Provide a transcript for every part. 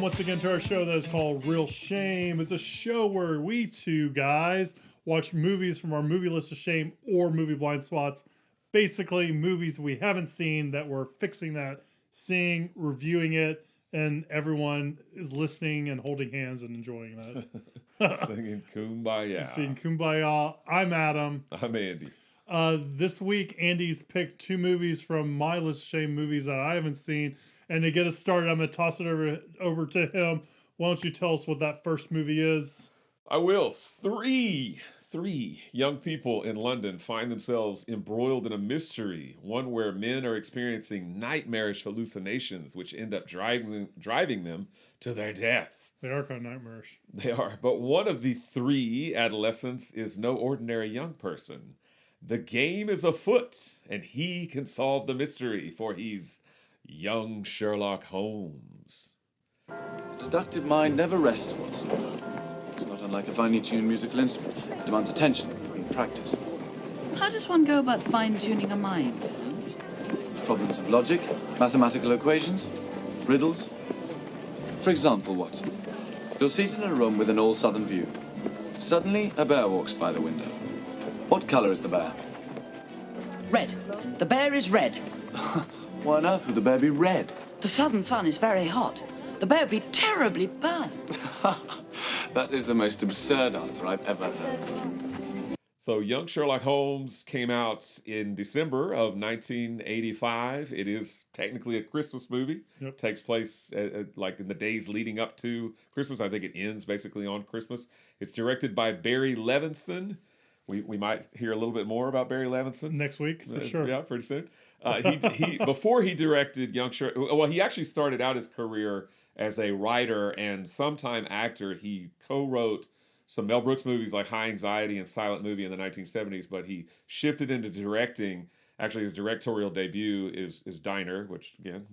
once again to our show that is called Real Shame. It's a show where we two guys watch movies from our movie list of shame or movie blind spots. Basically, movies we haven't seen that we're fixing that, seeing, reviewing it, and everyone is listening and holding hands and enjoying that. Singing Kumbaya. Singing Kumbaya. I'm Adam. I'm Andy. This week, Andy's picked two movies from my list of shame movies that I haven't seen. And to get us started, I'm going to toss it over to him. Why don't you tell us what that first movie is? I will. Three young people in London find themselves embroiled in a mystery, one where men are experiencing nightmarish hallucinations which end up driving them to their death. They are kind of nightmarish. They are. But one of the three adolescents is no ordinary young person. The game is afoot, and he can solve the mystery, for he's young Sherlock Holmes. The deductive mind never rests, Watson. It's not unlike a finely tuned musical instrument. It demands attention and practice. How does one go about fine-tuning a mind? Problems of logic, mathematical equations, riddles. For example, Watson, you're seated in a room with an all-southern view. Suddenly, a bear walks by the window. What color is the bear? Red. The bear is red. Why on earth would the bear be red? The southern sun is very hot. The bear would be terribly burned. That is the most absurd answer I've ever heard. So, Young Sherlock Holmes came out in December of 1985. It is technically a Christmas movie. Yep. Takes place like in the days leading up to Christmas. I think it ends basically on Christmas. It's directed by Barry Levinson. We might hear a little bit more about Barry Levinson Next week, for sure. Yeah, pretty soon. He before he directed Young Sherlock, well, he actually started out his career as a writer and sometime actor. He co-wrote some Mel Brooks movies like High Anxiety and Silent Movie in the 1970s, but he shifted into directing. Actually, his directorial debut is Diner, which again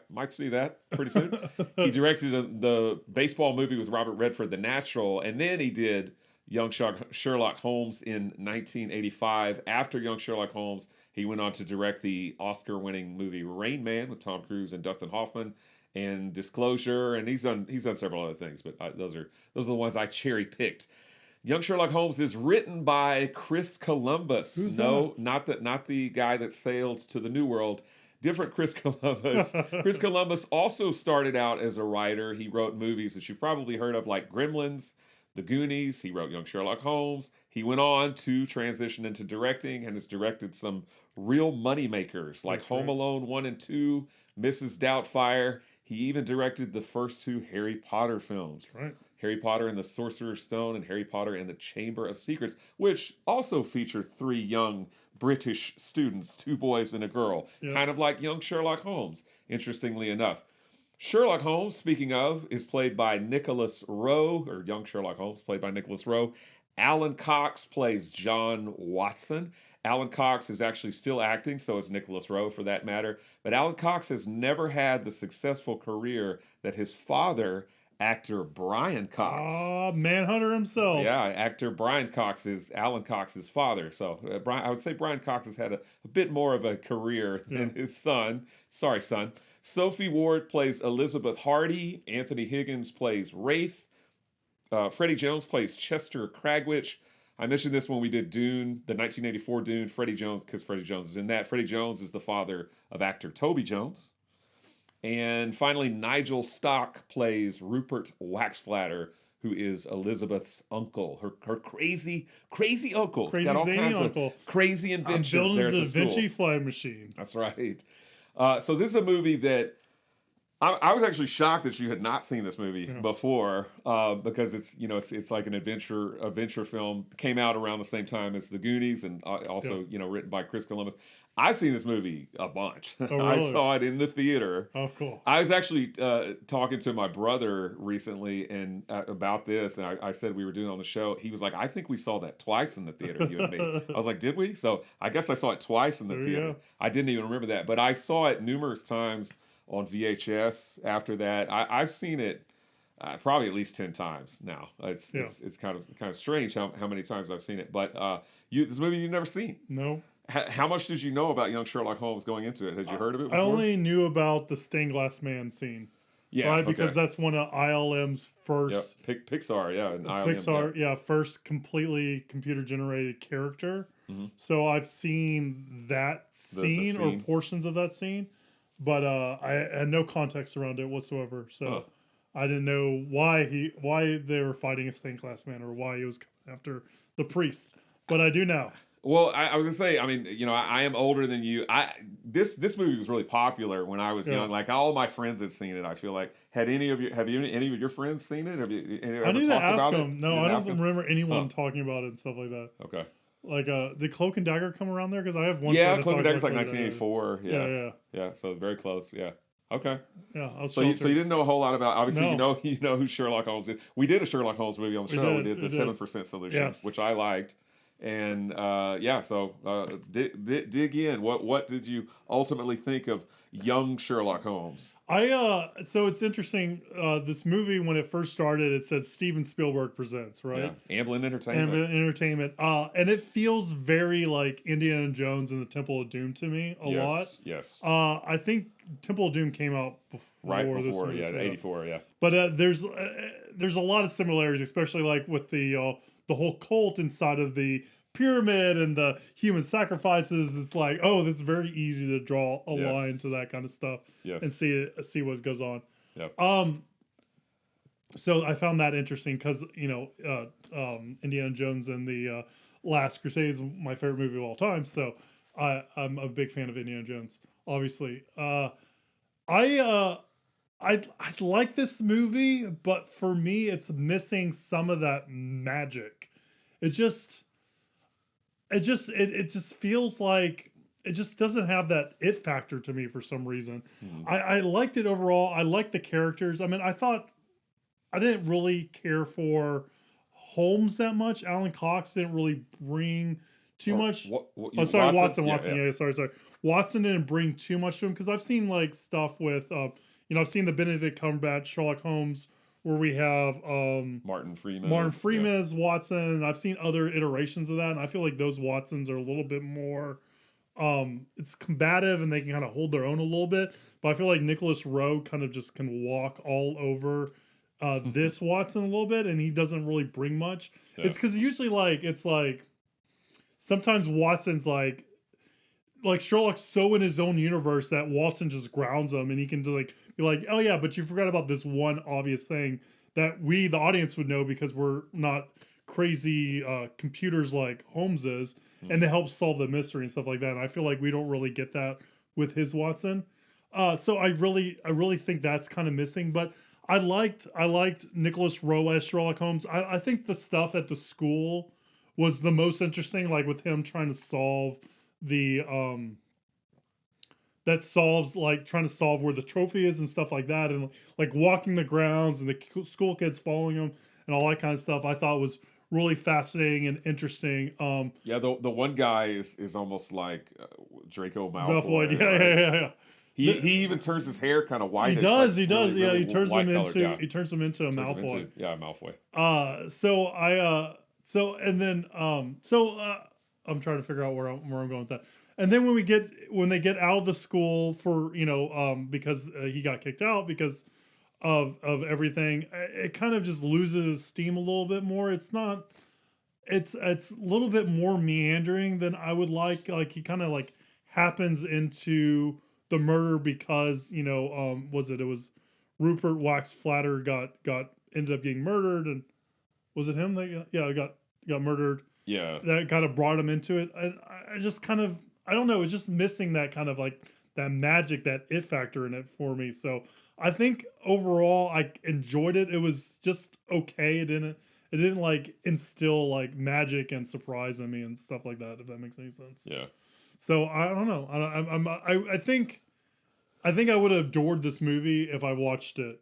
might see that pretty soon. He directed the baseball movie with Robert Redford, The Natural, and then he did Young Sherlock Holmes in 1985. After Young Sherlock Holmes, he went on to direct the Oscar-winning movie Rain Man with Tom Cruise and Dustin Hoffman, and Disclosure, and he's done several other things, but those are the ones I cherry picked. Young Sherlock Holmes is written by Chris Columbus. Who's no, that? not the guy that sailed to the New World. Different Chris Columbus. Chris Columbus also started out as a writer. He wrote movies that you've probably heard of, like Gremlins, The Goonies. He wrote Young Sherlock Holmes. He went on to transition into directing and has directed some real money makers like Home Alone 1 and 2, Mrs. Doubtfire. He even directed the first two Harry Potter films. Right. Harry Potter and the Sorcerer's Stone and Harry Potter and the Chamber of Secrets, which also feature three young British students, two boys and a girl, kind of like Young Sherlock Holmes, interestingly enough. Sherlock Holmes, speaking of, is played by Nicholas Rowe, or Young Sherlock Holmes, played by Nicholas Rowe. Alan Cox plays John Watson. Alan Cox is actually still acting, so is Nicholas Rowe for that matter. But Alan Cox has never had the successful career that his father, actor Brian Cox. Manhunter himself. Yeah, actor Brian Cox is Alan Cox's father. So I would say Brian Cox has had a bit more of a career than his son. Sorry, son. Sophie Ward plays Elizabeth Hardy. Anthony Higgins plays Wraith. Freddie Jones plays Chester Cragwitch. I mentioned this when we did Dune, the 1984 Dune. Freddie Jones, because Freddie Jones is in that. Freddie Jones is the father of actor Toby Jones. And finally, Nigel Stock plays Rupert Waxflatter, who is Elizabeth's uncle. Her crazy uncle. Crazy Got all zany kinds uncle. of crazy inventions I'm building there at the the Da school. Vinci flying machine. That's right. So this is a movie that I was actually shocked that you had not seen this movie before, because it's like an adventure film. Came out around the same time as The Goonies, and also written by Chris Columbus. I've seen this movie a bunch. Oh, really? I saw it in the theater. Oh, cool. I was actually talking to my brother recently and about this, and I said we were doing it on the show. He was like, "I think we saw that twice in the theater, you and me." I was like, "Did we?" So I guess I saw it twice in the There you theater. go. I didn't even remember that, but I saw it numerous times on VHS after that. I've seen it probably at least 10 times now. It's kind of strange how many times I've seen it. But this movie you've never seen. No. How much did you know about Young Sherlock Holmes going into it? Had you heard of it before? I only knew about the stained glass man scene. Yeah, right? Because okay. that's one of ILM's Yep. first Pixar, yeah, and ILM, Pixar, yeah, first completely computer generated character. hmm So I've seen that the scene or scene. portions of that scene, but I had no context around it whatsoever. So Huh. I didn't know why they were fighting a stained glass man or why he was coming after the priest. But I do now. Well, I was gonna say, I mean, I am older than you. This movie was really popular when I was Yeah. young. Like all my friends had seen it. I feel like any of your friends seen it? Have you I ever need to talked ask about it? them. No, You I didn't don't ask them? remember anyone Huh. talking about it and stuff like that. Okay. Like, did Cloak and Dagger come around there? Because I have one. Yeah, friend that Cloak and talked Dagger's like about Cloak and Dagger. 1984. Yeah, Yeah, yeah, yeah. So very close. Yeah. Okay. yeah. I was So you sheltered. didn't know a whole lot about. Obviously, No. you know who Sherlock Holmes is. We did a Sherlock Holmes movie on the We show. did, We did we the did. 7% Solution, Yes. which I liked. And yeah, so dig in. What did you ultimately think of young Sherlock Holmes? So it's interesting. This movie, when it first started, it said Steven Spielberg presents, right? Yeah, Amblin Entertainment. And entertainment. And it feels very like Indiana Jones and the Temple of Doom to me a lot. Yes. I think Temple of Doom came out Right this before, movie, yeah, so- 84, yeah. But there's a lot of similarities, especially like with the whole cult inside of the pyramid and the human sacrifices. It's like, oh, it's very easy to draw a Yes. line to that kind of stuff Yes. and see what goes on. Yep. So I found that interesting because Indiana Jones and the Last Crusade is my favorite movie of all time. So I'm a big fan of Indiana Jones, obviously. I like this movie, but for me, it's missing some of that magic. It just feels like it just doesn't have that it factor to me for some reason. I liked it overall. I liked the characters. I mean, I thought I didn't really care for Holmes that much. Alan Cox didn't really bring too much. Watson. Yeah, sorry. Watson didn't bring too much to him because I've seen like stuff with, I've seen the Benedict Cumberbatch Sherlock Holmes where we have Martin Freeman. Martin Freeman as Watson. And I've seen other iterations of that, and I feel like those Watsons are a little bit more. It's combative and they can kind of hold their own a little bit, but I feel like Nicholas Rowe kind of just can walk all over this Watson a little bit, and he doesn't really bring much. Yeah. It's because usually it's like sometimes Watson's like Sherlock's so in his own universe that Watson just grounds him, and he can just be like, oh yeah, but you forgot about this one obvious thing that we, the audience, would know because we're not crazy computers like Holmes is, and to help solve the mystery and stuff like that. And I feel like we don't really get that with his Watson. So I really think that's kind of missing. But I liked Nicholas Rowe as Sherlock Holmes. I think the stuff at the school was the most interesting, like with him trying to solve the trying to solve where the trophy is and stuff like that, and like walking the grounds and the school kids following him and all that kind of stuff. I thought was really fascinating and interesting. Yeah, the one guy is almost like Draco Malfoy. Malfoy, right? yeah. He even turns his hair kind of white. He does. He turns him into yeah. he turns him into a Malfoy. Malfoy. I'm trying to figure out where I'm going with that. And then when they get out of the school for because he got kicked out because of everything, it kind of just loses steam a little bit more. It's a little bit more meandering than I would like. Like he kind of like happens into the murder because it was Rupert Wax Flatter got ended up getting murdered, and was it him that got murdered? Yeah, That kind of brought him into it. And I just kind of, I don't know, it's just missing that kind of like that magic, that it factor in it for me. So I think overall I enjoyed it. It was just okay. It didn't like instill like magic and surprise in me and stuff like that, if that makes any sense. yeah. So I don't know. I think I would have adored this movie if I watched it,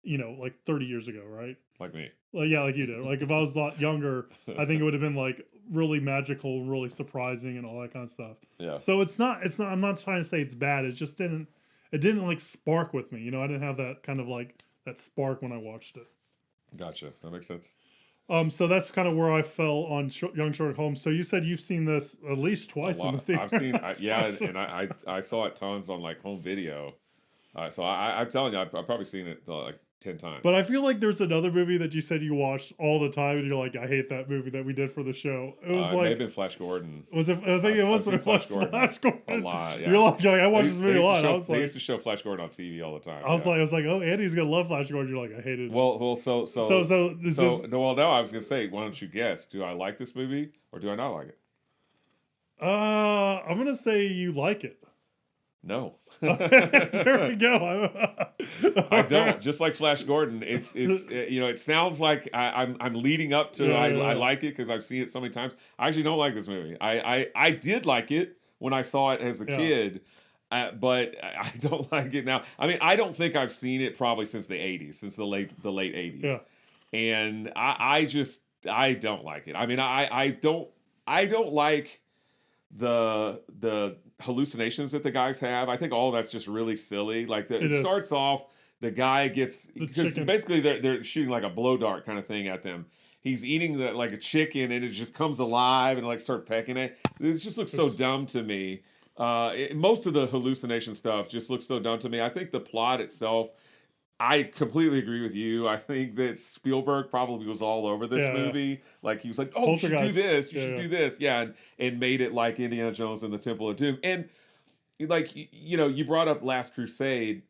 like 30 years ago, right? Like me. Like yeah, like you did. Like if I was a lot younger, I think it would have been like really magical, really surprising, and all that kind of stuff. Yeah. So it's not. I'm not trying to say it's bad. It just didn't like spark with me. I didn't have that kind of like that spark when I watched it. Gotcha. That makes sense. So that's kind of where I fell on Young Sherlock Holmes. So you said you've seen this at least twice in the theater. I've seen, and I saw it tons on like home video. So I'm telling you, I've probably seen it like 10 times. But I feel like there's another movie that you said you watched all the time, and you're like, I hate that movie that we did for the show. It was it may like, have been Flash Gordon. was it? I think it was I've seen Flash Gordon. a lot. Yeah. You're like, I watched this movie a lot. I was They like, used to show Flash Gordon on TV all the time. I was like, oh, Andy's gonna love Flash Gordon. You're like, I hated it. Well, so no. I was gonna say, why don't you guess? Do I like this movie or do I not like it? I'm gonna say you like it. No. There we go. I don't. Just like Flash Gordon, it's it sounds like I'm leading up to I like it because I've seen it so many times. I actually don't like this movie. I did like it when I saw it as a kid, but I don't like it now. I mean, I don't think I've seen it probably since the 80s, since the late 80s. Yeah. And I don't like it. I mean, I don't like the hallucinations that the guys have. I think all that's just really silly. Like it starts off, the guy gets, because basically they're shooting like a blow dart kind of thing at them. He's eating like a chicken and it just comes alive and like start pecking it. It just looks so dumb to me. Most of the hallucination stuff just looks so dumb to me. I think the plot itself, I completely agree with you. I think that Spielberg probably was all over this movie. Like he was like, "Oh, you should do this. You should do this." Yeah, and made it like Indiana Jones and the Temple of Doom. And like you brought up Last Crusade.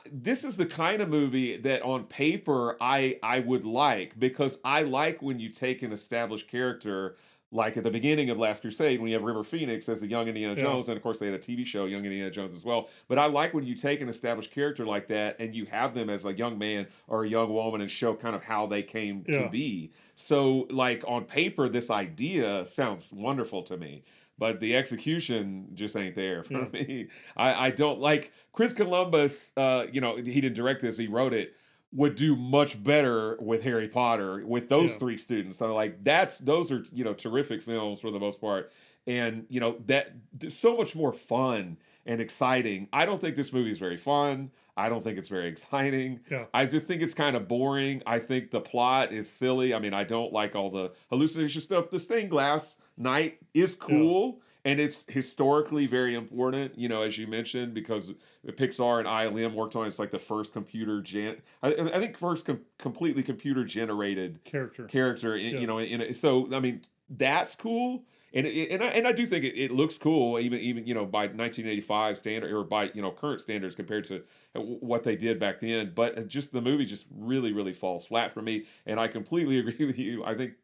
This is the kind of movie that on paper I would like, because I like when you take an established character. Like at the beginning of Last Crusade, when you have River Phoenix as the young Indiana Jones, and of course they had a TV show, Young Indiana Jones, as well. But I like when you take an established character like that and you have them as a young man or a young woman and show kind of how they came to be. So, like on paper, this idea sounds wonderful to me, but the execution just ain't there for me. I don't like Chris Columbus. He didn't direct this; he wrote it. Would do much better with Harry Potter with those three students. So like those are terrific films for the most part, and that so much more fun and exciting. I don't think this movie is very fun. I don't think it's very exciting. Yeah. I just think it's kind of boring. I think the plot is silly. I mean, I don't like all the hallucination stuff. The stained glass night is cool. And it's historically very important, as you mentioned, because Pixar and ILM worked on it's like the first computer I think first completely computer generated character. So I mean that's cool, and I do think it looks cool, even by 1985 standard or by current standards compared to what they did back then. But just the movie just really really falls flat for me, and I completely agree with you. I think.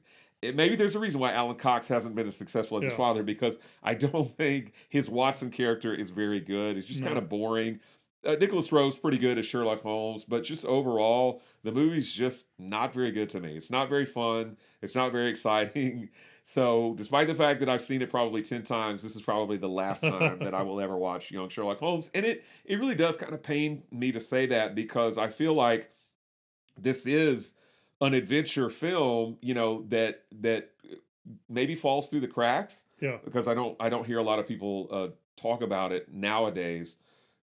Maybe there's a reason why Alan Cox hasn't been as successful as his father, because I don't think his Watson character is very good. It's just kind of boring. Nicholas Rowe's pretty good as Sherlock Holmes, but just overall, the movie's just not very good to me. It's not very fun. It's not very exciting. So despite the fact that I've seen it probably 10 times, this is probably the last time that I will ever watch Young Sherlock Holmes. And it really does kind of pain me to say that, because I feel like this is an adventure film, that maybe falls through the cracks. Yeah. Because I don't hear a lot of people talk about it nowadays.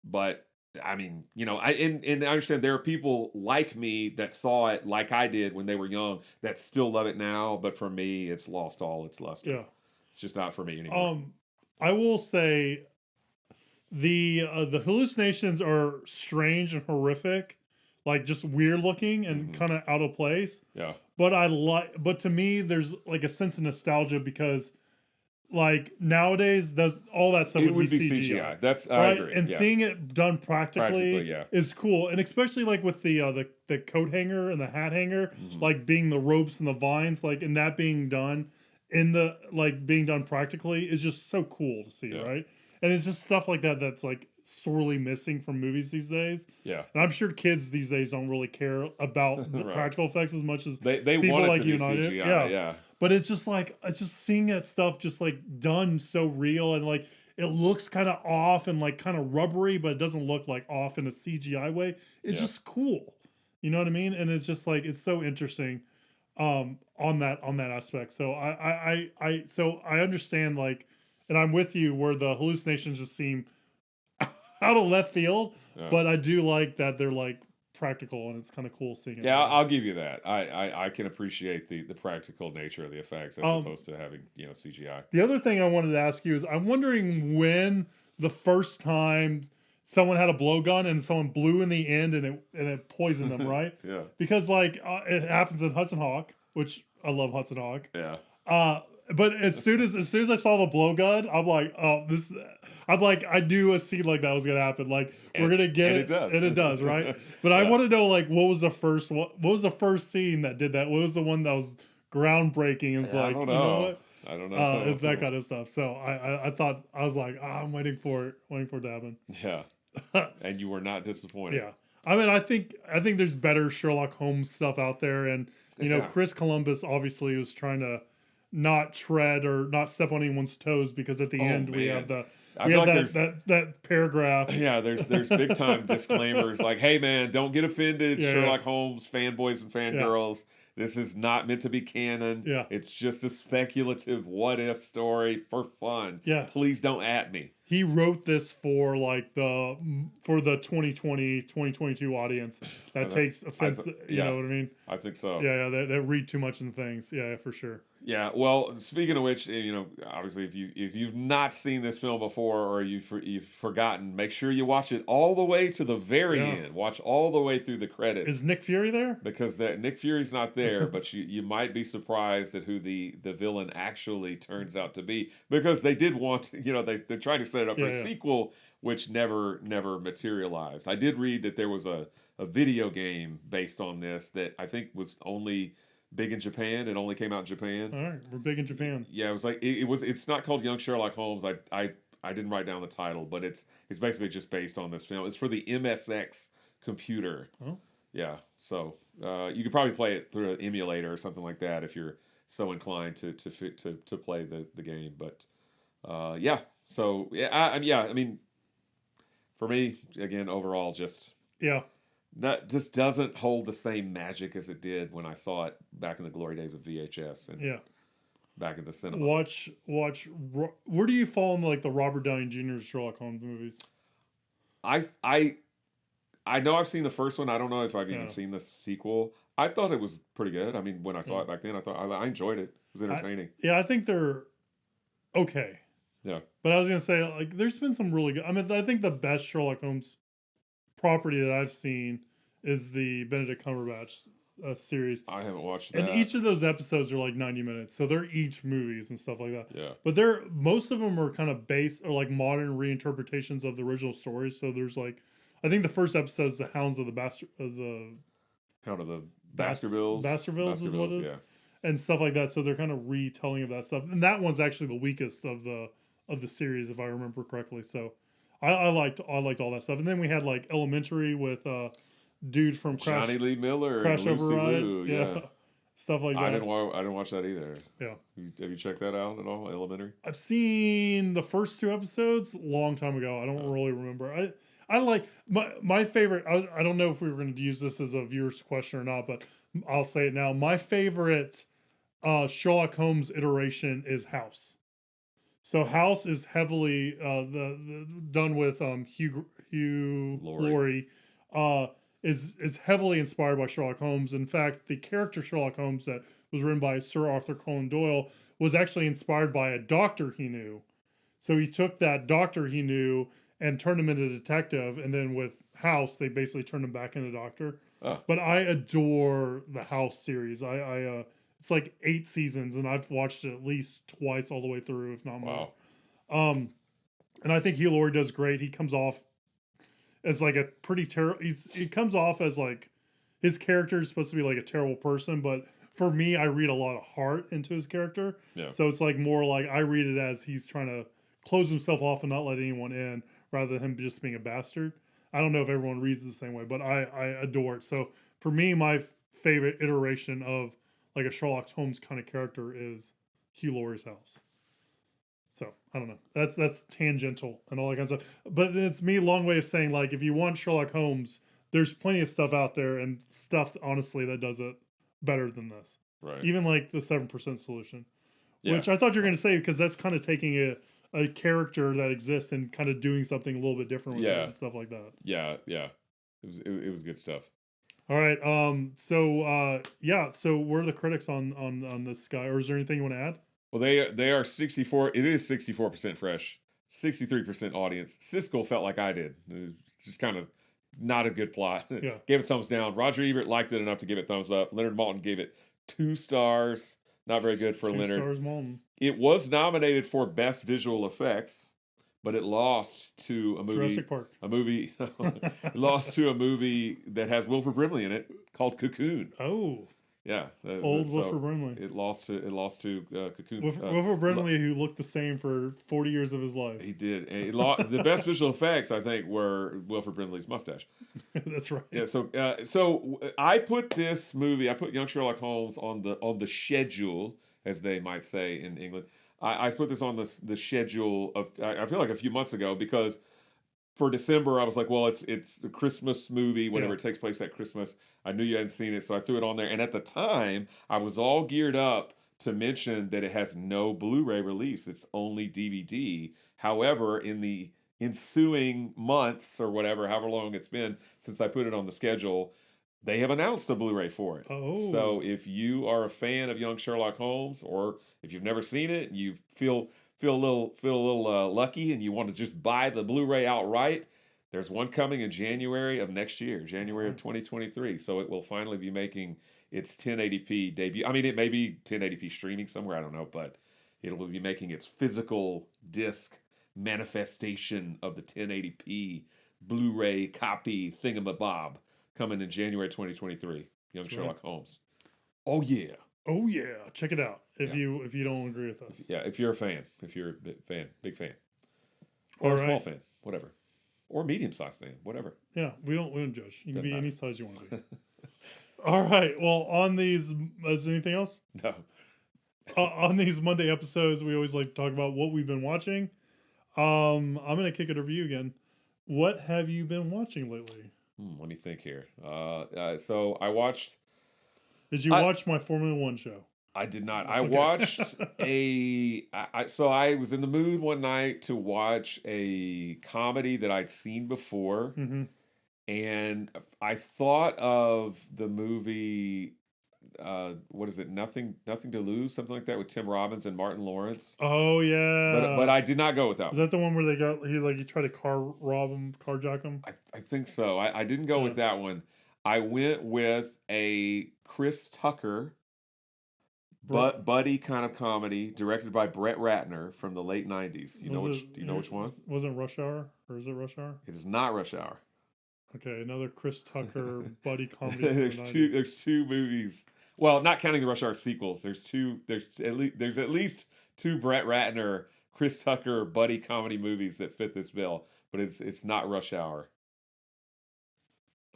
But I mean, I understand there are people like me that saw it like I did when they were young that still love it now. But for me, it's lost all its luster. Yeah. It's just not for me anymore. I will say the hallucinations are strange and horrific. Like just weird looking and kind of out of place. Yeah. But to me, there's like a sense of nostalgia, because like nowadays, all that stuff would be CGI. That's right. I agree. And seeing it done practically is cool. And especially like with the coat hanger and the hat hanger, like being the ropes and the vines, like and that being done being done practically is just so cool to see, right? And it's just stuff like that that's like sorely missing from movies these days. Yeah. And I'm sure kids these days don't really care about the practical effects as much as they people want like it you to and I be do. CGI, yeah. But it's just seeing that stuff just like done so real, and like it looks kind of off and like kind of rubbery, but it doesn't look like off in a CGI way. It's just cool. You know what I mean? And it's just like it's so interesting on that aspect. So I understand, like, and I'm with you where the hallucinations just seem out of left field, but I do like that they're like practical, and it's kind of cool seeing it. Yeah, I'll give you that. I can appreciate the practical nature of the effects as opposed to having CGI. The other thing I wanted to ask you is I'm wondering when the first time someone had a blowgun and someone blew in the end and it poisoned them, right? Yeah. Because like it happens in Hudson Hawk, which I love Hudson Hawk. Yeah. But as soon as I saw the blowgun, I'm like, oh, this. I'm like, I knew a scene like that was gonna happen. Like we're gonna get it, and it does, right? But I want to know like what was the first scene that did that? What was the one that was groundbreaking? And it's I like, don't you know know. what? I don't know. That kind of stuff. So I thought I was like, I'm waiting for it to happen. Yeah. And you were not disappointed. Yeah. I mean, I think there's better Sherlock Holmes stuff out there, and you know, Yeah. Chris Columbus obviously was trying to not tread or not step on anyone's toes because at the end we man. have I feel like there's that paragraph. yeah, there's big time disclaimers like, hey man, don't get offended, Yeah, Sherlock Holmes fanboys and fangirls. This is not meant to be canon. Yeah. It's just a speculative what if story for fun. Yeah. Please don't at me. He wrote this for like the 2020 2022 audience that takes offense. You know what I mean? I think so. Yeah, they read too much in things. Yeah, for sure. Yeah, well, speaking of which, you know, obviously, if you've not seen this film before or you've forgotten, make sure you watch it all the way to the very end. Watch all the way through the credits. Is Nick Fury there? Because that Nick Fury's not there, but you might be surprised at who the villain actually turns out to be. Because they did want, you know, they're trying to set it up for a sequel, which never materialized. I did read that there was a video game based on this that I think was only big in Japan. It only came out in Japan. All right, we're big in Japan. Yeah, it was like it's not called Young Sherlock Holmes. I didn't write down the title, but it's basically just based on this film. It's for the MSX computer. Oh. Yeah, so you could probably play it through an emulator or something like that if you're so inclined to play the game. But yeah, so yeah, I mean, for me again, overall, just that just doesn't hold the same magic as it did when I saw it back in the glory days of VHS and back in the cinema. Watch. Where do you fall in like the Robert Downey Jr. Sherlock Holmes movies? I know I've seen the first one. I don't know if I've even seen the sequel. I thought it was pretty good. I mean, when I saw it back then, I thought I enjoyed it. It was entertaining. I think they're okay. Yeah. But I was gonna say, like, there's been some really good. I mean, I think the best Sherlock Holmes property that I've seen is the Benedict Cumberbatch series. I haven't watched that. And each of those episodes are like 90 minutes, so they're each movies and stuff like that. Yeah. But most of them are kind of based or like modern reinterpretations of the original stories. So there's like, I think the first episode is the Hounds of the Hound of the Baskervilles. Baskervilles is what it is. Yeah. And stuff like that. So they're kind of retelling of that stuff. And that one's actually the weakest of the series, if I remember correctly. So I liked all that stuff. And then we had like Elementary with dude from Crash, Johnny Lee Miller, Crash and Lucy Override, Liu, yeah. Stuff like that. I didn't watch that either. Yeah. Have you checked that out at all? Elementary. I've seen the first 2 episodes a long time ago. I don't really remember. I like my favorite. I don't know if we were going to use this as a viewer's question or not, but I'll say it now. My favorite Sherlock Holmes iteration is House. So House is heavily done with Hugh Laurie. Is heavily inspired by Sherlock Holmes. In fact, the character Sherlock Holmes that was written by Sir Arthur Conan Doyle was actually inspired by a doctor he knew. So he took that doctor he knew and turned him into a detective, and then with House, they basically turned him back into doctor. Oh. But I adore the House series. It's like 8 seasons, and I've watched it at least twice all the way through, if not more. Wow. And I think Hugh Laurie does great. He comes off as like a pretty terrible. He comes off as like his character is supposed to be like a terrible person, but for me, I read a lot of heart into his character. Yeah. So it's like more like I read it as he's trying to close himself off and not let anyone in, rather than him just being a bastard. I don't know if everyone reads it the same way, but I adore it. So for me, my favorite iteration of like a Sherlock Holmes kind of character is Hugh Laurie's House. So I don't know. That's tangential and all that kind of stuff. But it's me a long way of saying, like, if you want Sherlock Holmes, there's plenty of stuff out there and stuff, honestly, that does it better than this. Right. Even like the 7% solution, Yeah. which I thought you were going to say, because that's kind of taking a character that exists and kind of doing something a little bit different with it and stuff like that. Yeah. It was good stuff. All right. So where are the critics on this guy, or is there anything you want to add? Well, they are 64. It is 64% fresh. 63% audience. Siskel felt like I did. It was just kind of not a good plot. Yeah. Gave it thumbs down. Roger Ebert liked it enough to give it thumbs up. Leonard Maltin gave it 2 stars. Not very good for 2 Leonard. stars, Malton. It was nominated for Best Visual Effects, but it lost to a movie. Jurassic Park. It lost to a movie that has Wilford Brimley in it called Cocoon. Oh, Yeah, old so Wilford Brimley. It lost to Cocoon. Wilford Brimley, who looked the same for 40 years of his life. He did. And the best visual effects, I think, were Wilford Brimley's mustache. That's right. Yeah. So I put this movie. I put Young Sherlock Holmes on the schedule, as they might say in England. I put this on the schedule of. I feel like a few months ago, because for December I was like, well, it's a Christmas movie. Whenever it takes place at Christmas, I knew you hadn't seen it, so I threw it on there. And at the time, I was all geared up to mention that it has no Blu-ray release. It's only DVD. However, in the ensuing months or whatever, however long it's been since I put it on the schedule, they have announced a Blu-ray for it. Oh. So if you are a fan of Young Sherlock Holmes, or if you've never seen it and you feel a little lucky and you want to just buy the Blu-ray outright, there's one coming in January of next year, January of 2023. So it will finally be making its 1080p debut. I mean, it may be 1080p streaming somewhere, I don't know, but it'll be making its physical disc manifestation of the 1080p Blu-ray copy thingamabob coming in January 2023. Young Sherlock Holmes. Oh yeah. Oh yeah, check it out if you don't agree with us. Yeah, if you're a fan, if you're a big fan, All or a right. small fan, whatever, or medium-sized fan, whatever. Yeah, we don't judge. You can Doesn't be any matter. size you want to be. All right. Well, on these, is there anything else? No. On these Monday episodes, we always like to talk about what we've been watching. I'm gonna kick it over to you again. What have you been watching lately? Let me think here. So I watched. Did you watch my Formula One show? I did not. I Okay. watched so I was in the mood one night to watch a comedy that I'd seen before, Mm-hmm. and I thought of the movie. What is it? Nothing to Lose, something like that, with Tim Robbins and Martin Lawrence. Oh yeah. But I did not go with that Is one. that the one where he tried to carjack him? I think so. I didn't go with that one. I went with a Chris Tucker buddy kind of comedy directed by Brett Ratner from the late 90s. Do you know which one? Wasn't Rush Hour, or is it Rush Hour? It is not Rush Hour. Okay, another Chris Tucker buddy comedy. From there's the two 90s. there's two movies. Well, not counting the Rush Hour sequels. There's at least two Brett Ratner, Chris Tucker buddy comedy movies that fit this bill, but it's not Rush Hour.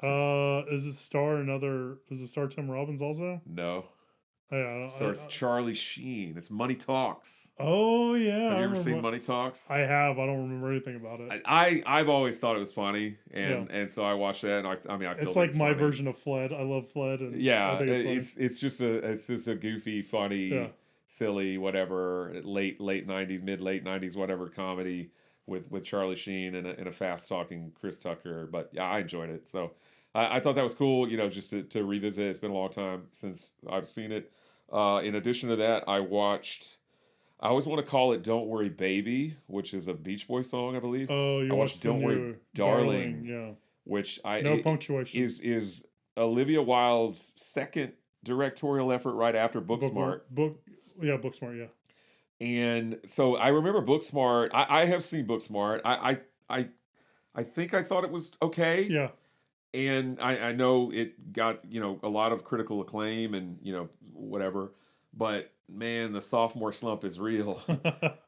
Does it star Tim Robbins also? No. Yeah, Stars Charlie Sheen. It's Money Talks. Oh yeah. Have I you ever seen remember- Money Talks? I have. I don't remember anything about it. I've always thought it was funny, and so I watched that, and I still It's think like my funny. version of Fled. I love Fled. And Yeah, I think it's just a goofy, funny, Yeah. silly, whatever, late 90s, mid late 90s, whatever comedy with Charlie Sheen and a fast talking Chris Tucker. But yeah, I enjoyed it. So I thought that was cool. Just to revisit. It's been a long time since I've seen it. In addition to that, I always want to call it "Don't Worry, Baby," which is a Beach Boys song, I believe. Oh, you I watched watched the Don't Worry, new Darling. Yeah. Which No punctuation. is Olivia Wilde's second directorial effort right after Booksmart. Booksmart. Yeah. And so I remember Booksmart. I have seen Booksmart. I think I thought it was okay. Yeah. And I know it got, a lot of critical acclaim and, whatever. But man, the sophomore slump is real.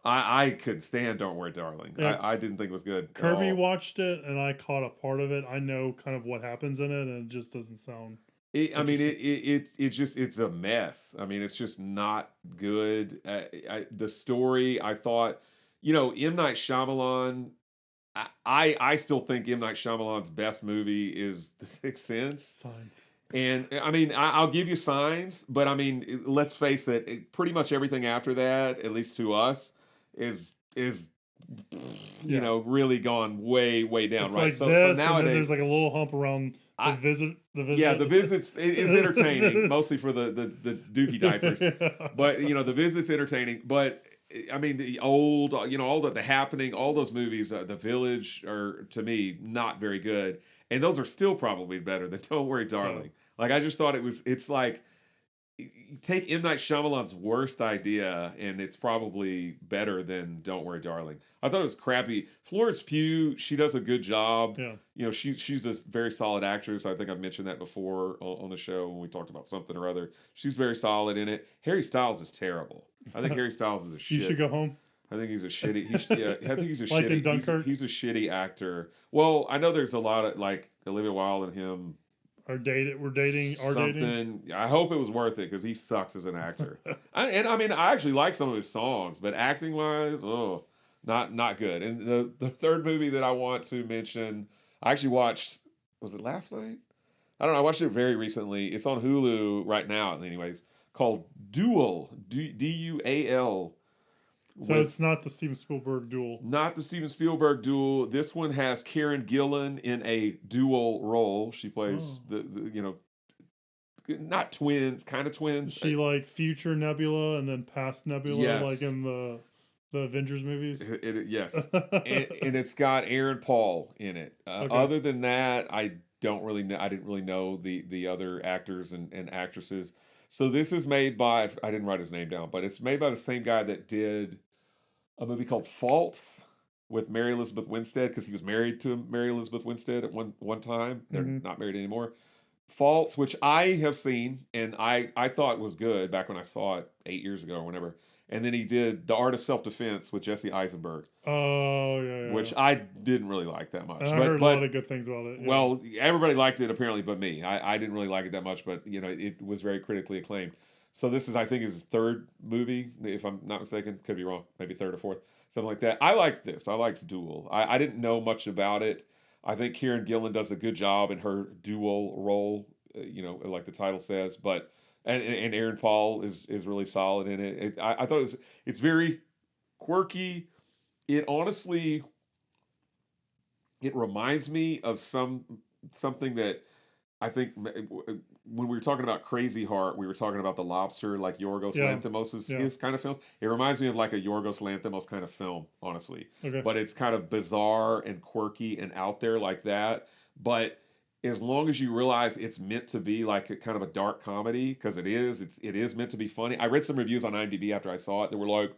I could stand Don't Worry, Darling. Yeah. I didn't think it was good. at Kirby all. watched it, and I caught a part of it. I know kind of what happens in it, and it just doesn't sound. It's a mess. I mean, it's just not good. The story, I thought, M. Night Shyamalan. I still think M. Night Shyamalan's best movie is The Sixth Sense. Signs. And I mean, I'll give you Signs, but I mean, let's face it. Pretty much everything after that, at least to us, is really gone way down. It's right. like So this, and then nowadays there's like a little hump around the visit. Yeah, the visits is entertaining, mostly for the dookie diapers. Yeah. But the visit's entertaining. But I mean, the old, all the Happening, all those movies, The Village are to me not very good, and those are still probably better than Don't Worry, Darling. Like I just thought it's like you take M. Night Shyamalan's worst idea, and it's probably better than Don't Worry, Darling. I thought it was crappy. Florence Pugh, she does a good job. Yeah. She's a very solid actress. I think I've mentioned that before on the show when we talked about something or other. She's very solid in it. Harry Styles is terrible. I think Harry Styles is a shit. You should go home. I think he's a shitty. I think he's a Like shitty. in Dunkirk? He's a shitty actor. Well, I know there's a lot of like Olivia Wilde and him. We're dating. Something. I hope it was worth it because he sucks as an actor. I actually like some of his songs, but acting wise, not good. And the third movie that I want to mention, I actually watched. Was it last night? I don't know. I watched it very recently. It's on Hulu right now, anyways. Called Duel. Dual. So it's not the Steven Spielberg Duel. Not the Steven Spielberg Duel. This one has Karen Gillan in a dual role. She plays not twins, kind of twins. Is she like future Nebula and then past Nebula, Yes. like in the Avengers movies? Yes, and it's got Aaron Paul in it. Okay. Other than that, I don't really know. I didn't really know the other actors and actresses. So this is made by, I didn't write his name down, but it's made by the same guy that did a movie called Faults with Mary Elizabeth Winstead, because he was married to Mary Elizabeth Winstead at one time. They're not married anymore. Faults, which I have seen, and I thought was good back when I saw it 8 years ago or whenever. And then he did The Art of Self-Defense with Jesse Eisenberg. Oh, yeah. Which I didn't really like that much. I heard a lot of good things about it. Yeah. Well, everybody liked it apparently but me. I didn't really like it that much, but it was very critically acclaimed. So this is, I think, his third movie, if I'm not mistaken. Could be wrong. Maybe third or fourth. Something like that. I liked this. I liked Duel. I didn't know much about it. I think Karen Gillan does a good job in her dual role, like the title says, but and Aaron Paul is really solid in it. I thought it's very quirky. It honestly, it reminds me of something that I think when we were talking about Crazy Heart, we were talking about The Lobster, like Yorgos Lanthimos' his kind of films. It reminds me of like a Yorgos Lanthimos kind of film, honestly. Okay. But it's kind of bizarre and quirky and out there like that. But as long as you realize it's meant to be like a kind of a dark comedy, because it is meant to be funny. I read some reviews on IMDb after I saw it that were like,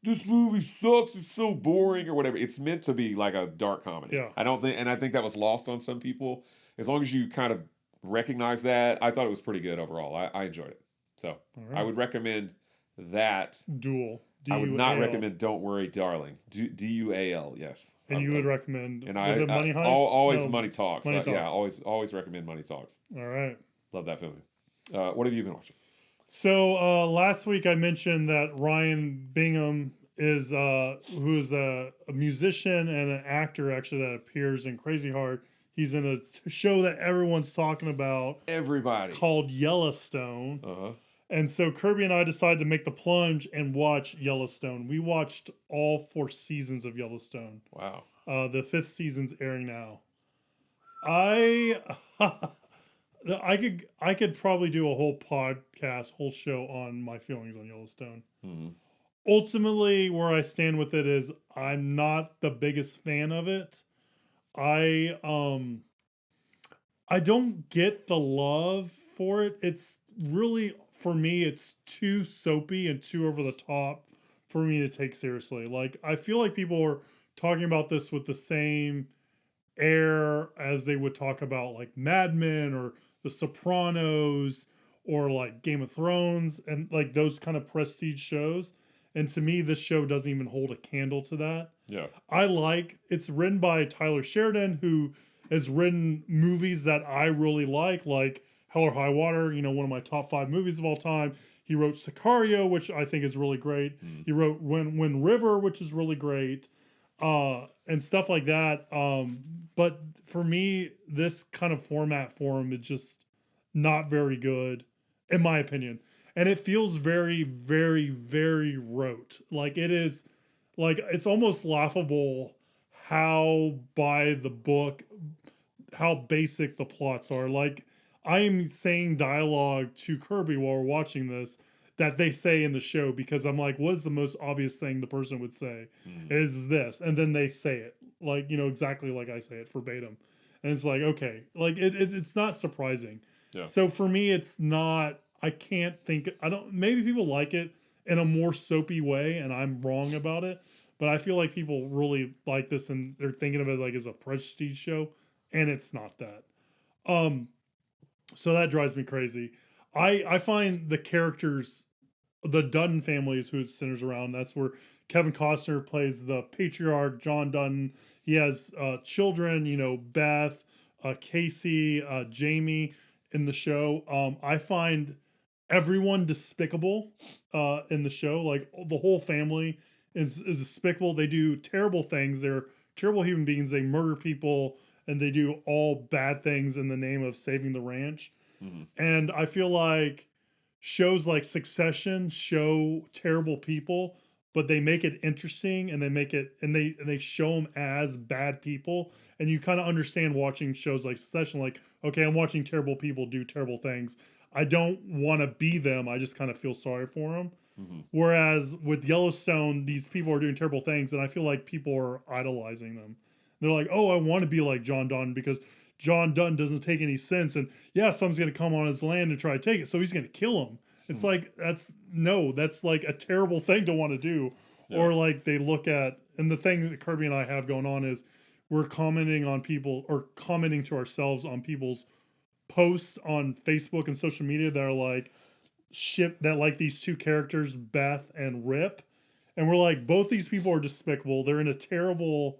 this movie sucks, it's so boring or whatever. It's meant to be like a dark comedy. Yeah. I think that was lost on some people. As long as you kind of recognize that, I thought it was pretty good overall. I enjoyed it. So right. I would recommend that. Duel. I would not recommend Don't Worry, Darling. Dual, yes. And you would recommend, and was it Money Heist? Always No, Money Talks. Money Talks. Yeah, always recommend Money Talks. All right. Love that film. What have you been watching? So last week I mentioned that Ryan Bingham is who's a musician and an actor actually that appears in Crazy Heart. He's in a show that everyone's talking about. Everybody. Called Yellowstone. Uh-huh. And so Kirby and I decided to make the plunge and watch Yellowstone. We watched all 4 seasons of Yellowstone. Wow. The 5th season's airing now. I could probably do a whole podcast, whole show on my feelings on Yellowstone. Mm-hmm. Ultimately, where I stand with it is I'm not the biggest fan of it. I don't get the love for it. It's really, for me, it's too soapy and too over the top for me to take seriously. Like, I feel like people are talking about this with the same air as they would talk about like Mad Men or The Sopranos or like Game of Thrones and like those kind of prestige shows. And to me, this show doesn't even hold a candle to that. Yeah. It's written by Tyler Sheridan, who has written movies that I really like Hell or High Water, one of my top 5 movies of all time. He wrote Sicario, which I think is really great. He wrote Wind River, which is really great, and stuff like that. But for me, this kind of format for him is just not very good, in my opinion. And it feels very, very, very rote. Like it is, like it's almost laughable how by the book, how basic the plots are. Like I am saying dialogue to Kirby while we're watching this that they say in the show, because I'm like, what is the most obvious thing the person would say? Is this, and then they say it like, you know, exactly like I say it verbatim, and it's like, okay, like it's not surprising. Yeah. So for me, it's not. I can't think. I don't. Maybe people like it in a more soapy way, and I'm wrong about it. But I feel like people really like this, and they're thinking of it like as a prestige show, and it's not that. So that drives me crazy. I find the characters, the Dutton family is who it centers around. That's where Kevin Costner plays the patriarch, John Dutton. He has children, you know, Beth, Casey, Jamie in the show. I find everyone despicable in the show. Like the whole family is despicable. They do terrible things. They're terrible human beings. They murder people and they do all bad things in the name of saving the ranch. And I feel like shows like Succession show terrible people, but they make it interesting, and they make it, and they show them as bad people, and you kind of understand watching shows like Succession. Like, okay, I'm watching terrible people do terrible things. I don't want to be them. I just kind of feel sorry for them. Whereas with Yellowstone, these people are doing terrible things, and I feel like people are idolizing them. They're like, oh, I want to be like John Dutton because John Dutton doesn't take any sense, and yeah, someone's going to come on his land and try to take it, so he's going to kill him. It's like, that's like a terrible thing to want to do. Yeah. Or like they look at, and the thing that Kirby and I have going on is we're commenting on people, or commenting to ourselves on people's posts on Facebook and social media that are like that like these two characters, Beth and Rip. And we're like, both these people are despicable. They're in a terrible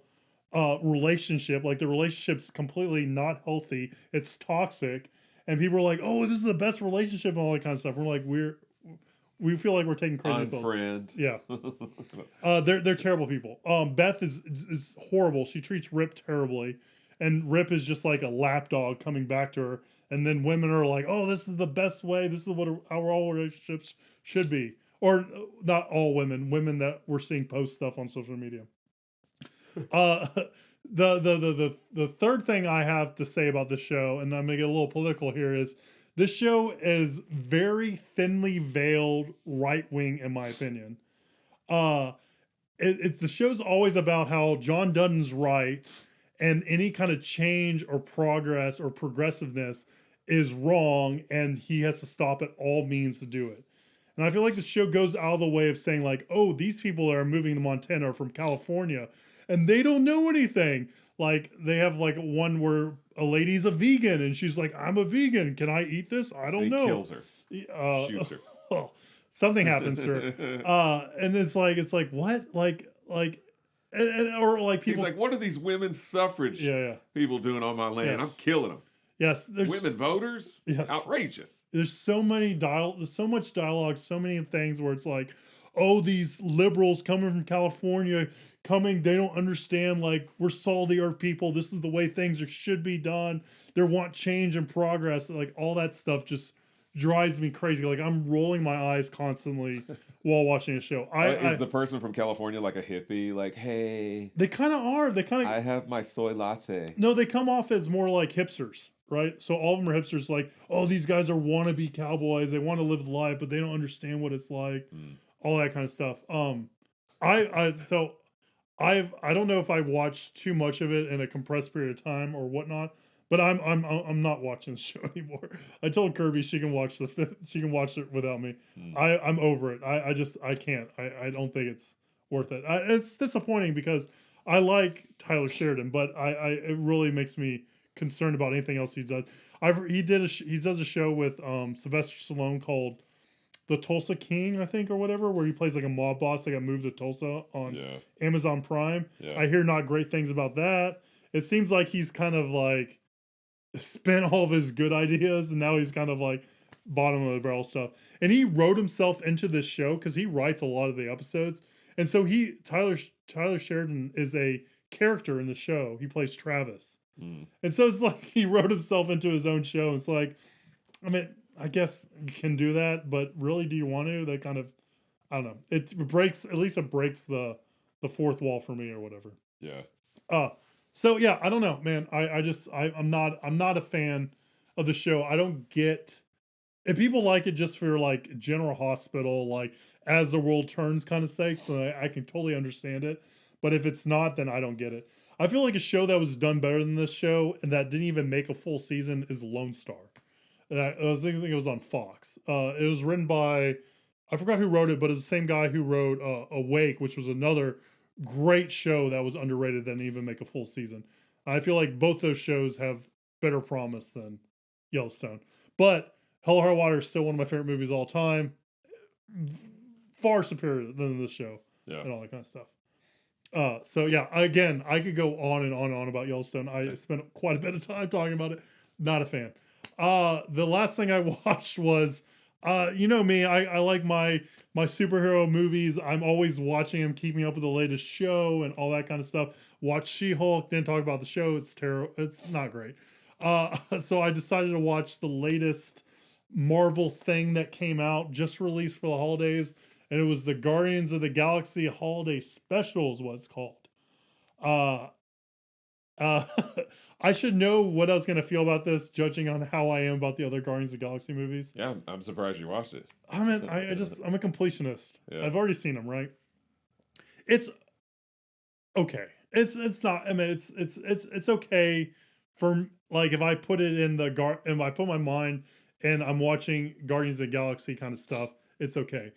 relationship. Like the relationship's completely not healthy. It's toxic. And people are like, oh, this is the best relationship and all that kind of stuff. We're like, we feel like we're taking crazy pills. Unfriend. Yeah. They're terrible people. Beth is horrible. She treats Rip terribly. And Rip is just like a lapdog coming back to her. And then women are like, oh, this is the best way. This is how all relationships should be. Or not all women that we're seeing post stuff on social media. The third thing I have to say about the show, and I'm gonna get a little political here, is this show is very thinly veiled right wing, in my opinion. The show's always about how John Dutton's right, and any kind of change or progress or progressiveness is wrong, and he has to stop at all means to do it. And I feel like the show goes out of the way of saying like, oh, these people that are moving to Montana are from California, and they don't know anything. Like they have like one where a lady's a vegan, and she's like, I'm a vegan. Can I eat this? I don't know. He kills her. Shoots her. Something happens to her. And it's like, what? Like, or like people. He's like, what are these women suffrage people doing on my land? Yes. I'm killing them. Yes, there's women voters. Yes, outrageous. There's so much dialogue, so many things where it's like, oh, these liberals coming from California, they don't understand, like, we're salty earth people. This is the way things should be done. They want change and progress. Like all that stuff just drives me crazy. Like I'm rolling my eyes constantly while watching a show. Is the person from California like a hippie? Like, hey, they kind of are. I have my soy latte. No, they come off as more like hipsters. Right, so all of them are hipsters. Like, oh, these guys are wannabe cowboys. They want to live life, but they don't understand what it's like. All that kind of stuff. I don't know if I watched too much of it in a compressed period of time or whatnot, but I'm not watching the show anymore. I told Kirby she can watch it without me. I'm over it. I can't. I don't think it's worth it. It's disappointing because I like Tyler Sheridan, but it really makes me concerned about anything else he's done. He does a show with Sylvester Stallone called The Tulsa King, I think, or whatever, where he plays like a mob boss that got moved to Tulsa on Amazon Prime. Yeah. I hear not great things about that. It seems like he's kind of like spent all of his good ideas and now he's kind of like bottom of the barrel stuff. And he wrote himself into this show because he writes a lot of the episodes. And so Tyler Sheridan is a character in the show. He plays Travis. And so it's like he wrote himself into his own show. It's like, I mean, I guess you can do that, but really, do you want to? That kind of, I don't know. It breaks the fourth wall for me or whatever. Yeah. So yeah, I don't know, man. I'm not a fan of the show. I don't get if people like it just for like General Hospital, like as the world turns kind of sakes, then I can totally understand it. But if it's not, then I don't get it. I feel like a show that was done better than this show and that didn't even make a full season is Lone Star. I was thinking it was on Fox. It was written by, I forgot who wrote it, but it's the same guy who wrote Awake, which was another great show that was underrated that didn't even make a full season. I feel like both those shows have better promise than Yellowstone. But Hell or High Water is still one of my favorite movies of all time. Far superior than this show and all that kind of stuff. So yeah, again, I could go on and on and on about Yellowstone. I spent quite a bit of time talking about it. Not a fan. The last thing I watched was, you know me, I like my superhero movies. I'm always watching them, keeping up with the latest show and all that kind of stuff. Watch She-Hulk, didn't talk about the show. It's terrible. It's not great. So I decided to watch the latest Marvel thing that came out, just released for the holidays, and it was the Guardians of the Galaxy Holiday Special is what it's called. I should know what I was going to feel about this, judging on how I am about the other Guardians of the Galaxy movies. Yeah, I'm surprised you watched it. I'm a completionist. Yeah. I've already seen them, right? It's okay. It's not. I mean, it's okay for like if I put it in the if I put my mind and I'm watching Guardians of the Galaxy kind of stuff, it's okay.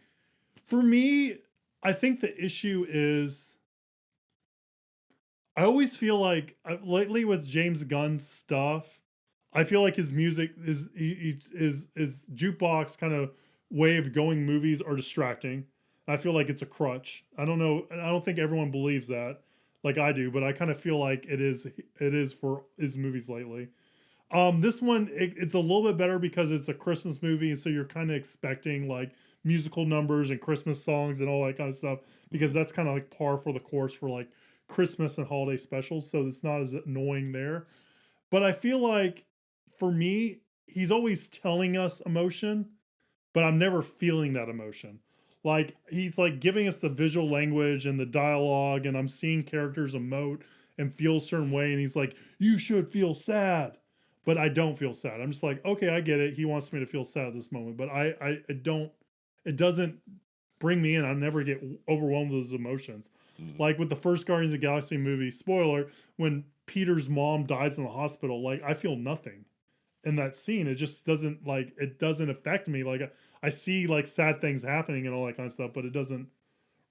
For me, I think the issue is I always feel like lately with James Gunn's stuff, I feel like his music is jukebox kind of way of going movies are distracting. I feel like it's a crutch. I don't know. I don't think everyone believes that like I do, but I kind of feel like it is for his movies lately. This one, it's a little bit better because it's a Christmas movie. And so you're kind of expecting like musical numbers and Christmas songs and all that kind of stuff, because that's kind of like par for the course for like Christmas and holiday specials. So it's not as annoying there. But I feel like for me, he's always telling us emotion, but I'm never feeling that emotion. Like he's like giving us the visual language and the dialogue, and I'm seeing characters emote and feel a certain way. And he's like, you should feel sad. But I don't feel sad. I'm just like, okay, I get it. He wants me to feel sad at this moment, but I don't. It doesn't bring me in. I never get overwhelmed with those emotions. Like with the first Guardians of the Galaxy movie, spoiler, when Peter's mom dies in the hospital, like I feel nothing in that scene. It just doesn't affect me. Like I see like sad things happening and all that kind of stuff, but it doesn't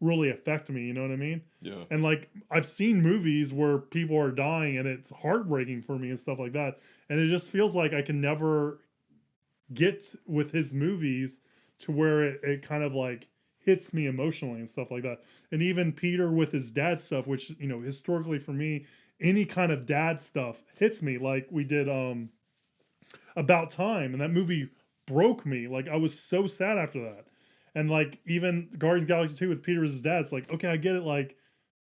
really affect me. You know what I mean? Yeah. And like I've seen movies where people are dying and it's heartbreaking for me and stuff like that. And it just feels like I can never get with his movies to where it kind of like hits me emotionally and stuff like that. And even Peter with his dad stuff, which, you know, historically for me, any kind of dad stuff hits me. Like we did About Time, and that movie broke me. Like I was so sad after that. And like even Guardians of the Galaxy 2 with Peter as his dad, it's like, okay, I get it. Like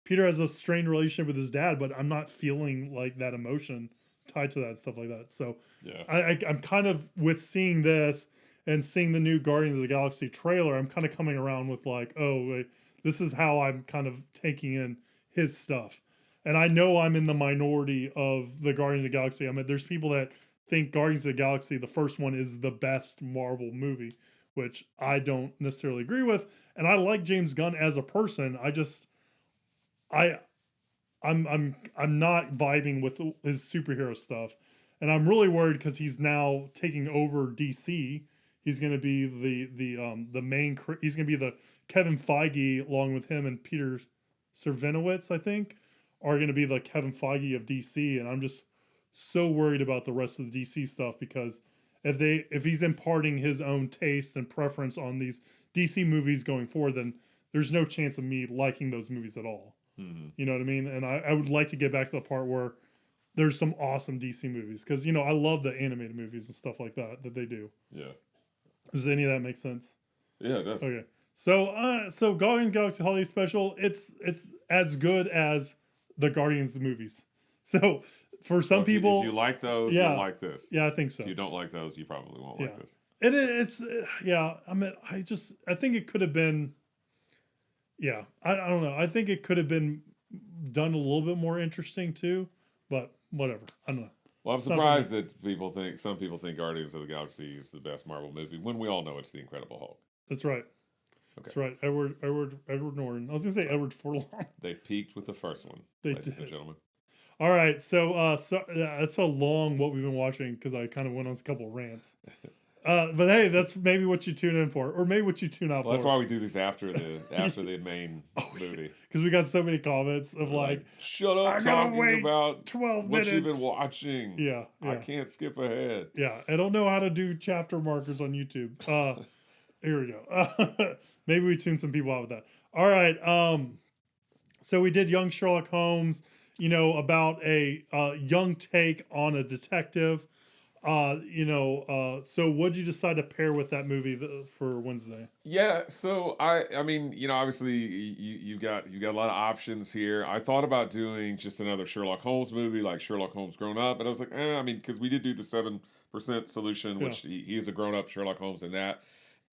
Peter has a strained relationship with his dad, but I'm not feeling like that emotion tied to that and stuff like that. So yeah, I'm kind of with seeing this and seeing the new Guardians of the Galaxy trailer, I'm kind of coming around with like, oh, wait, this is how I'm kind of taking in his stuff. And I know I'm in the minority of the Guardians of the Galaxy. I mean, there's people that think Guardians of the Galaxy, the first one, is the best Marvel movie, which I don't necessarily agree with. And I like James Gunn as a person. I'm not vibing with his superhero stuff. And I'm really worried because he's now taking over DC. He's going to be the main. He's going to be the Kevin Feige, along with him and Peter Serafinowicz, I think, are going to be the Kevin Feige of DC. And I'm just so worried about the rest of the DC stuff, because if he's imparting his own taste and preference on these DC movies going forward, then there's no chance of me liking those movies at all. Mm-hmm. You know what I mean? And I would like to get back to the part where there's some awesome DC movies, because, you know, I love the animated movies and stuff like that they do. Yeah. Does any of that make sense? Yeah, it does. Okay. So Guardians of the Galaxy Holiday Special, it's as good as the Guardians movies. So for some people, if you like those, you'll like this. Yeah, I think so. If you don't like those, you probably won't like this. It's I mean, I think it could have been. Yeah, I don't know. I think it could have been done a little bit more interesting too, but whatever. I don't know. Well, I'm It's not for me. surprised that some people think Guardians of the Galaxy is the best Marvel movie when we all know it's the Incredible Hulk. That's right. Okay. That's right. Edward Norton. I was gonna say Edward Furlong. They peaked with the first one, They ladies and did. gentlemen. All right, so that's a long what we've been watching because I kind of went on a couple rants. But hey, that's maybe what you tune in for, or maybe what you tune out Well, that's for. why we do these after the main movie. Because we got so many comments of like, shut up I gotta talking wait about 12 what minutes. you've been watching. Yeah, I yeah. can't skip ahead. Yeah, I don't know how to do chapter markers on YouTube. Here we go. Maybe we tune some people out with that. All right. So we did Young Sherlock Holmes, about a young take on a detective. So what did you decide to pair with that movie for Wednesday? Yeah, so I mean, obviously you got a lot of options here. I thought about doing just another Sherlock Holmes movie, like Sherlock Holmes Grown Up, but I was like, I mean, because we did do the 7% Solution, which he is a grown up Sherlock Holmes in that,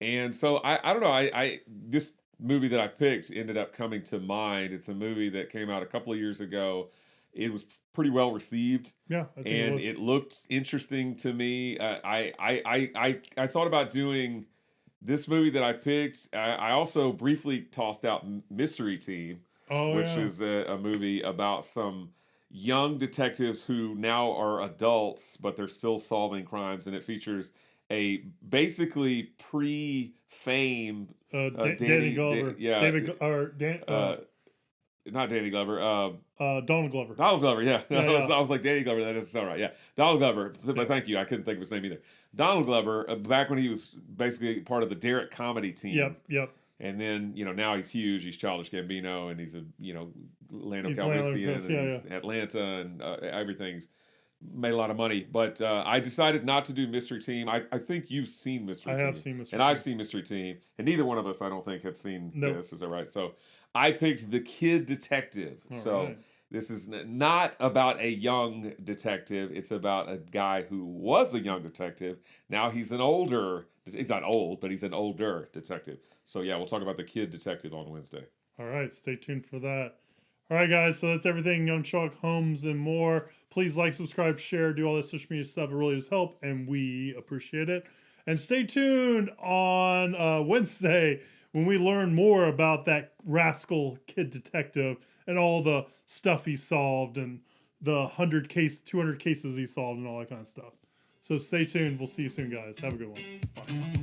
and so I don't know, I this movie that I picked ended up coming to mind. It's a movie that came out a couple of years ago. It was pretty well received. Yeah, I think And it it looked interesting to me. I thought about doing this movie that I picked. I also briefly tossed out Mystery Team, which is a movie about some young detectives who now are adults, but they're still solving crimes, and it features a basically pre-fame Danny Glover. not Danny Glover. Donald Glover. Donald Glover, yeah. Yeah, I was like, Danny Glover, that doesn't sound right. Yeah, Donald Glover. But thank you. I couldn't think of his name either. Donald Glover, back when he was basically part of the Derek comedy team. Yep. And then, now he's huge. He's Childish Gambino, and he's Lando He's Calrissian, Lando, and he's Atlanta, and everything's made a lot of money. But I decided not to do Mystery Team. I think you've seen Mystery Team. I have seen Mystery Team. Team. I've seen Mystery Team. And neither one of us, I don't think, had seen Nope. this. Is that right? So I picked The Kid Detective. All right. This is not about a young detective. It's about a guy who was a young detective. Now he's an older, he's not old, but he's an older detective. So yeah, we'll talk about The Kid Detective on Wednesday. All right, stay tuned for that. All right, guys, so that's everything Young Sherlock Holmes and more. Please like, subscribe, share, do all that social media stuff. It really does help, and we appreciate it. And stay tuned on Wednesday when we learn more about that rascal kid detective and all the stuff he solved and the 200 cases he solved and all that kind of stuff. So stay tuned. We'll see you soon, guys. Have a good one. Bye.